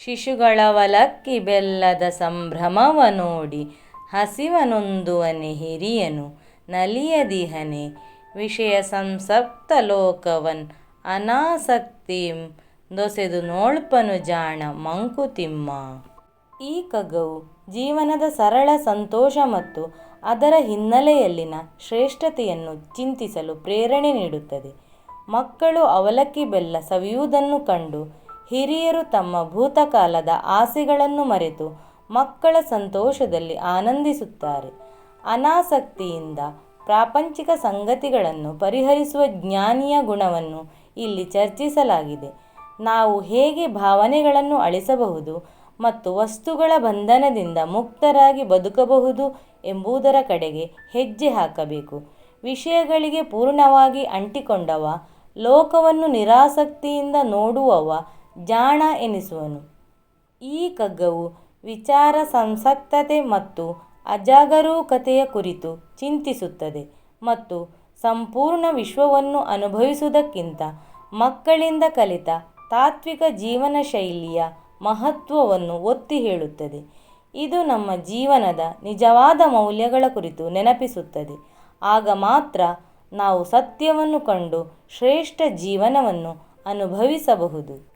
ಶಿಶುಗಳವಲಕ್ಕಿ ಬೆಲ್ಲದ ಸಂಭ್ರಮವ ನೋಡಿ ಹಸಿವನೊಂದುವನೆ ಹಿರಿಯನು ನಲಿಯದಿಹನೆ ವಿಷಯ ಸಂಸಕ್ತ ಲೋಕವನ್ ಅನಾಸಕ್ತಿಂ ದೊಸೆದು ನೋಳ್ಪನು ಜಾಣ ಮಂಕುತಿಮ್ಮ. ಈ ಕಗ್ಗವು ಜೀವನದ ಸರಳ ಸಂತೋಷ ಮತ್ತು ಅದರ ಹಿನ್ನೆಲೆಯಲ್ಲಿನ ಶ್ರೇಷ್ಠತೆಯನ್ನು ಚಿಂತಿಸಲು ಪ್ರೇರಣೆ ನೀಡುತ್ತದೆ. ಮಕ್ಕಳು ಅವಲಕ್ಕಿ ಬೆಲ್ಲ ಸವಿಯುವುದನ್ನು ಕಂಡು ಹಿರಿಯರು ತಮ್ಮ ಭೂತಕಾಲದ ಆಸೆಗಳನ್ನು ಮರೆತು ಮಕ್ಕಳ ಸಂತೋಷದಲ್ಲಿ ಆನಂದಿಸುತ್ತಾರೆ. ಅನಾಸಕ್ತಿಯಿಂದ ಪ್ರಾಪಂಚಿಕ ಸಂಗತಿಗಳನ್ನು ಪರಿಹರಿಸುವ ಜ್ಞಾನಿಯ ಗುಣವನ್ನು ಇಲ್ಲಿ ಚರ್ಚಿಸಲಾಗಿದೆ. ನಾವು ಹೇಗೆ ಭಾವನೆಗಳನ್ನು ಅಳಿಸಬಹುದು ಮತ್ತು ವಸ್ತುಗಳ ಬಂಧನದಿಂದ ಮುಕ್ತರಾಗಿ ಬದುಕಬಹುದು ಎಂಬುದರ ಕಡೆಗೆ ಹೆಜ್ಜೆ ಹಾಕಬೇಕು. ವಿಷಯಗಳಿಗೆ ಪೂರ್ಣವಾಗಿ ಅಂಟಿಕೊಂಡವ ಲೋಕವನ್ನು ನಿರಾಸಕ್ತಿಯಿಂದ ನೋಡುವವ ಜಾಣ ಎನಿಸುವನು. ಈ ಕಗ್ಗವು ವಿಚಾರ ಸಂಸಕ್ತತೆ ಮತ್ತು ಅಜಾಗರೂಕತೆಯ ಕುರಿತು ಚಿಂತಿಸುತ್ತದೆ ಮತ್ತು ಸಂಪೂರ್ಣ ವಿಶ್ವವನ್ನು ಅನುಭವಿಸುವುದಕ್ಕಿಂತ ಮಕ್ಕಳಿಂದ ಕಲಿತ ತಾತ್ವಿಕ ಜೀವನ ಶೈಲಿಯ ಮಹತ್ವವನ್ನು ಒತ್ತಿ ಹೇಳುತ್ತದೆ. ಇದು ನಮ್ಮ ಜೀವನದ ನಿಜವಾದ ಮೌಲ್ಯಗಳ ಕುರಿತು ನೆನಪಿಸುತ್ತದೆ. ಆಗ ಮಾತ್ರ ನಾವು ಸತ್ಯವನ್ನು ಕಂಡು ಶ್ರೇಷ್ಠ ಜೀವನವನ್ನು ಅನುಭವಿಸಬಹುದು.